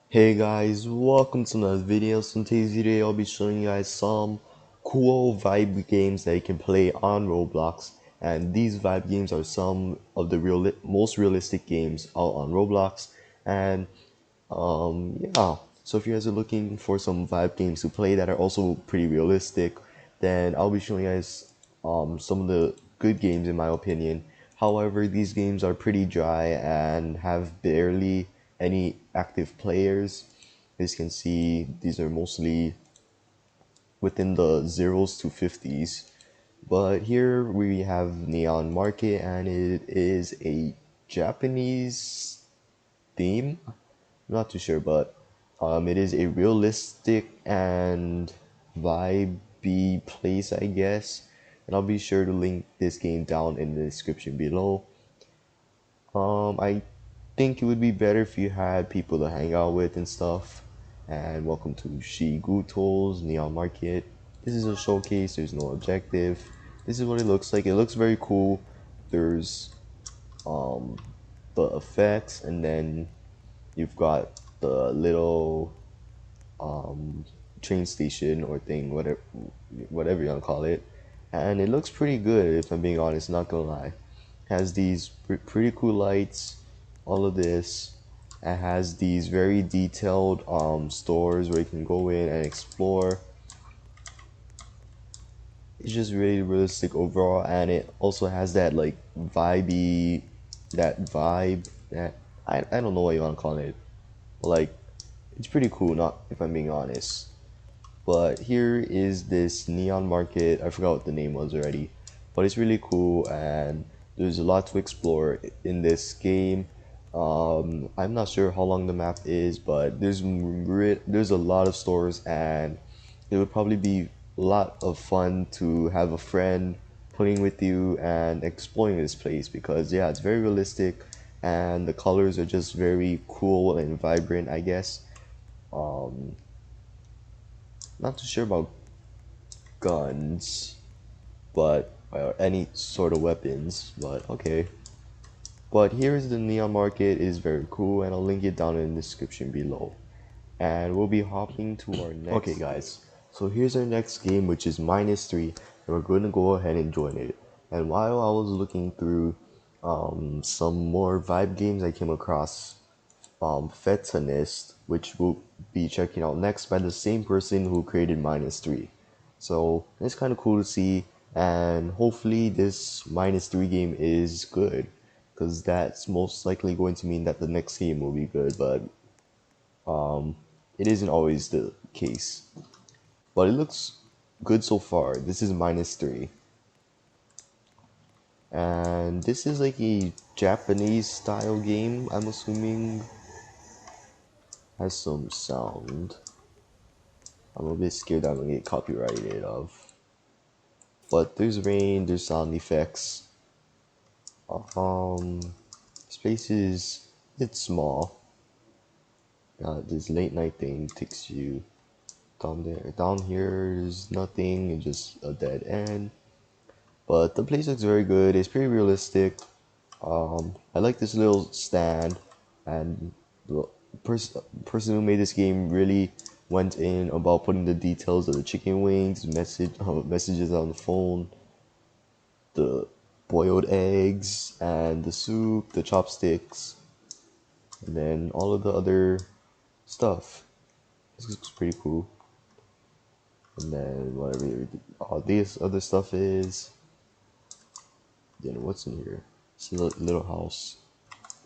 Hey guys, welcome to another video. So in today's video, I'll be showing you guys some cool vibe games that you can play on Roblox. And these vibe games are some of the most realistic games out on Roblox. And yeah, so if you guys are looking for some vibe games to play that are also pretty realistic, then I'll be showing you guys some of the good games in my opinion. However, these games are pretty dry and have barely any active players. As you can see, these are mostly within the zeros to 50s. But here we have Neon Market, and it is a Japanese theme. I'm not too sure, but it is a realistic and vibey place, I guess. And I'll be sure to link this game down in the description below. I think it would be better if you had people to hang out with and stuff. And welcome to Shiguto's Neon Market. This is a showcase, there's no objective. This is what it looks like. It looks very cool. There's um the effects, and then you've got the little train station or thing, whatever you want to call it. And it looks pretty good if I'm being honest, not gonna lie. Has these pretty cool lights, all of this. It has these very detailed stores where you can go in and explore. It's just really realistic overall, and it also has that like vibey, that vibe that I don't know what you want to call it, but like it's pretty cool. Not if I'm being honest. But here is this neon market. I forgot what the name was already, but it's really cool and there's a lot to explore in this game. I'm not sure how long the map is, but there's a lot of stores, and it would probably be a lot of fun to have a friend playing with you and exploring this place because yeah, it's very realistic and the colors are just very cool and vibrant, I guess. Um, Not too sure about guns, but or any sort of weapons, but okay. But here's the neon market. It is very cool, and I'll link it down in the description below. And we'll be hopping to our next. Okay, guys. So here's our next game, which is -3, and we're going to go ahead and join it. And while I was looking through some more vibe games, I came across Fetanest, which we'll be checking out next by the same person who created -3. So it's kind of cool to see, and hopefully this -3 game is good, because that's most likely going to mean that the next game will be good, but it isn't always the case. But it looks good so far. This is -3, and this is like a Japanese style game, I'm assuming. Has some sound. I'm a bit scared that I'm gonna get copyrighted of. But there's rain, there's sound effects. Space is it's small. This late night thing takes you down there. Down here is nothing, it's just a dead end. But the place looks very good. It's pretty realistic. I like this little stand, and the person who made this game really went in about putting the details of the chicken wings, messages on the phone, the boiled eggs, and the soup, the chopsticks, and then all of the other stuff. This looks pretty cool. And then whatever all this other stuff is. Then what's in here? It's a little house.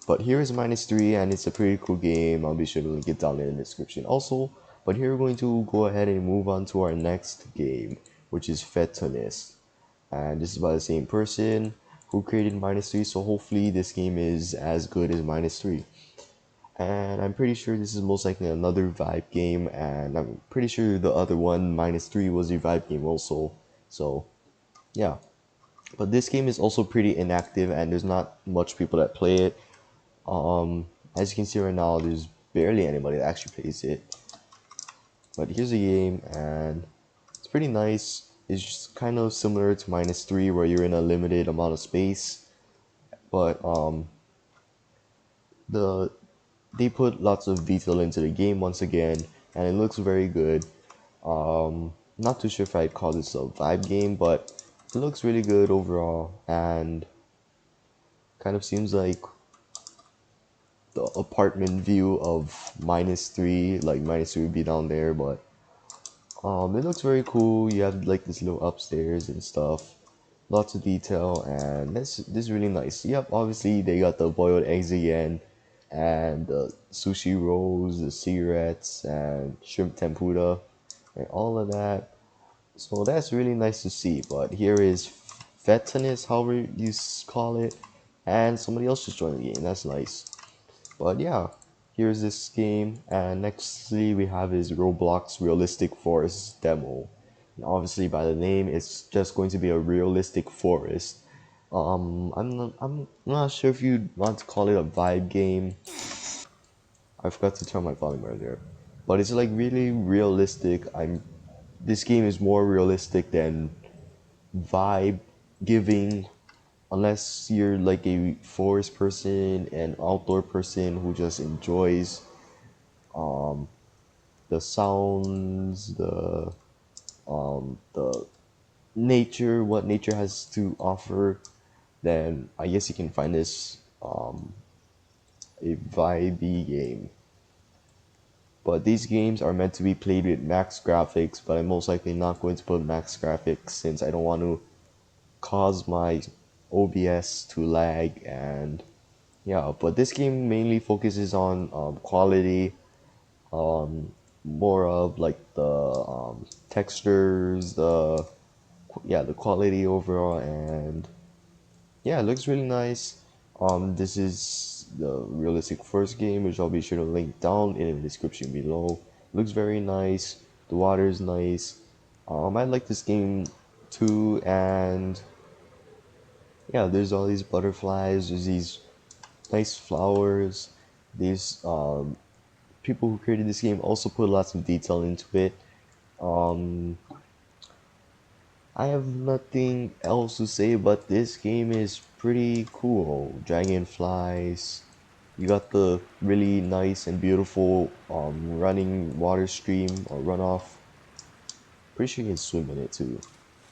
But here is -3, and it's a pretty cool game. I'll be sure to link it down in the description also. But here we're going to go ahead and move on to our next game, which is Fetanest. And this is by the same person who created -3, so hopefully this game is as good as -3. And I'm pretty sure this is most likely another vibe game, and I'm pretty sure the other one, -3, was a vibe game also. So yeah. But this game is also pretty inactive, and there's not much people that play it. As you can see right now, there's barely anybody that actually plays it. But here's the game, and it's pretty nice. It's just kind of similar to -3, where you're in a limited amount of space. But the they put lots of detail into the game once again, and it looks very good. Not too sure if I'd call this a vibe game, but it looks really good overall, and kind of seems like the apartment view of -3, like -3 would be down there, but it looks very cool. You have like this little upstairs and stuff, lots of detail, and this is really nice. Yep, obviously they got the boiled eggs again, and the sushi rolls, the cigarettes, and shrimp tempura, and all of that. So that's really nice to see. But here is Fetanest, however you call it, and somebody else just joined the game. That's nice. But yeah, here's this game, and nextly we have is Roblox Realistic Forest demo. And obviously by the name, it's just going to be a realistic forest. I'm not sure if you want to call it a vibe game. I forgot to turn my volume earlier, but it's like really realistic. This game is more realistic than vibe giving, unless you're like a forest person and outdoor person who just enjoys the sounds, the nature, what nature has to offer, then I guess you can find this a vibey game. But these games are meant to be played with max graphics, but I'm most likely not going to put max graphics since I don't want to cause my OBS to lag. And yeah, but this game mainly focuses on quality, more of like the textures, the quality overall, and yeah, it looks really nice. This is the realistic first game, which I'll be sure to link down in the description below. Looks very nice. The water is nice. I like this game too, and yeah, there's all these butterflies. There's these nice flowers. These people who created this game also put lots of detail into it. Um, I have nothing else to say, but this game is pretty cool. Dragonflies. You got the really nice and beautiful running water stream or runoff. Pretty sure you can swim in it too.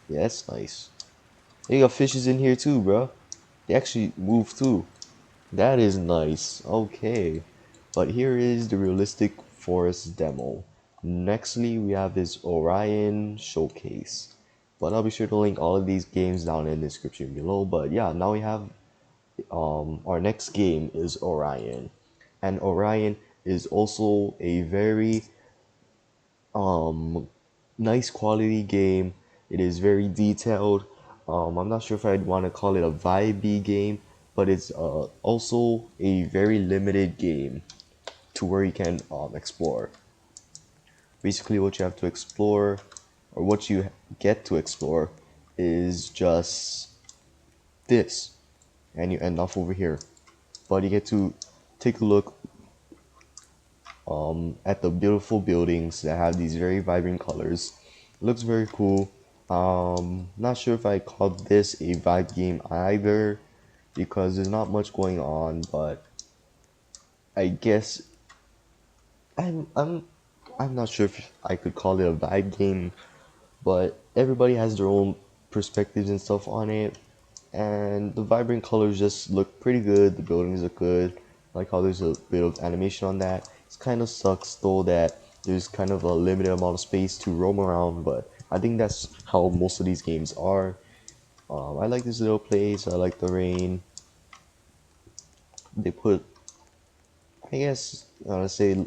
Yeah, that's nice. You got fishes in here too, bro. They actually move too. That is nice. Okay. But here is the realistic forest demo. Nextly, we have this Orion showcase. But I'll be sure to link all of these games down in the description below. But yeah, now we have our next game is Orion. And Orion is also a very nice quality game. It is very detailed. I'm not sure if I'd want to call it a vibey game, but it's also a very limited game to where you can explore. Basically, what you have to explore, or what you get to explore, is just this, and you end off over here. But you get to take a look at the beautiful buildings that have these very vibrant colors. It looks very cool. Not sure if I call this a vibe game either, because there's not much going on, but I guess I'm I'm I'm not sure if I could call it a vibe game, but everybody has their own perspectives and stuff on it. And the vibrant colors just look pretty good. The buildings look good. I like how there's a bit of animation on that. It kind of sucks though that there's kind of a limited amount of space to roam around, but I think that's how most of these games are. I like this little place. I like the rain. They put, I guess, let's say,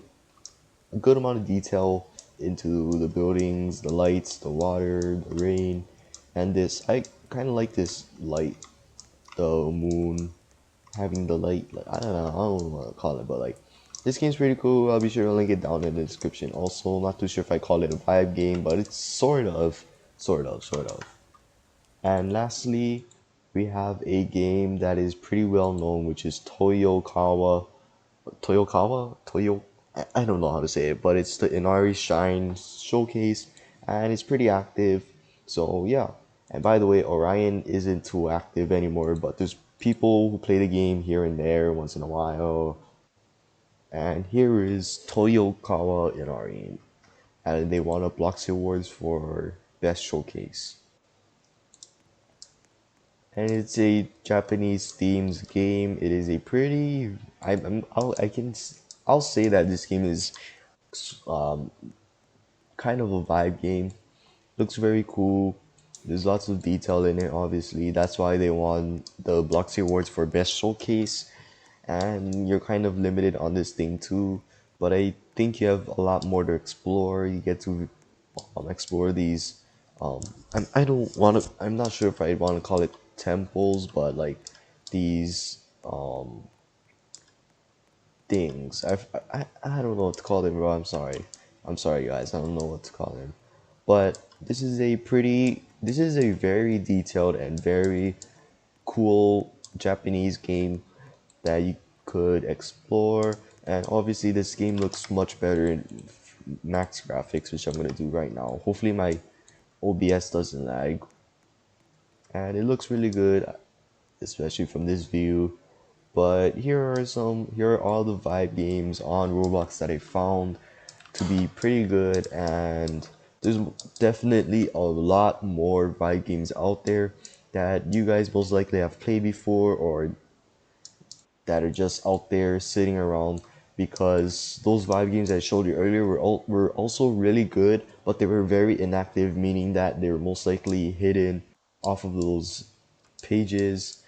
a good amount of detail into the buildings, the lights, the water, the rain, and this. I kind of like this light, the moon, having the light. Like I don't know what to call it, but like this game's pretty cool. I'll be sure to link it down in the description. Also, not too sure if I call it a vibe game, but it's sort of. And lastly, we have a game that is pretty well known, which is Toyo. I don't know how to say it, but it's the Inari Shine showcase, and it's pretty active. So yeah. And by the way, Orion isn't too active anymore, but there's people who play the game here and there once in a while. And here is Toyokawa in Orion, and they won a Bloxy Awards for Best Showcase. And it's a Japanese themed game. It is a pretty. I'll say that this game is um, kind of a vibe game. Looks very cool. There's lots of detail in it, obviously. That's why they won the Bloxy Awards for Best Showcase. And you're kind of limited on this thing too. But I think you have a lot more to explore. You get to explore these. Um, I don't want to. I'm not sure if I want to call it temples, but like these things. I don't know what to call them, bro. I'm sorry. I'm sorry, guys. I don't know what to call them. But this is a very detailed and very cool Japanese game that you could explore. And obviously, this game looks much better in max graphics, which I'm gonna do right now. Hopefully, my OBS doesn't lag. And it looks really good, especially from this view. But here are all the vibe games on Roblox that I found to be pretty good, and there's definitely a lot more vibe games out there that you guys most likely have played before or that are just out there sitting around, because those vibe games I showed you earlier were also really good, but they were very inactive, meaning that they were most likely hidden off of those pages,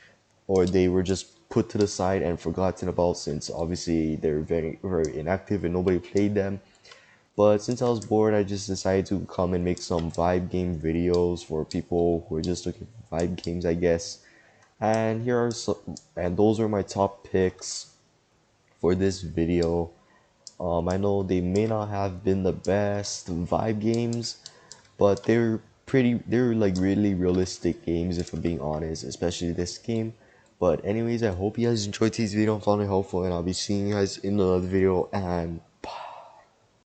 or they were just put to the side and forgotten about, since obviously they're very inactive and nobody played them. But since I was bored, I just decided to come and make some vibe game videos for people who are just looking for vibe games, I guess. And and those are my top picks for this video. I know they may not have been the best vibe games, but they're like really realistic games, if I'm being honest, especially this game. But anyways, I hope you guys enjoyed today's video and found it helpful, and I'll be seeing you guys in another video, and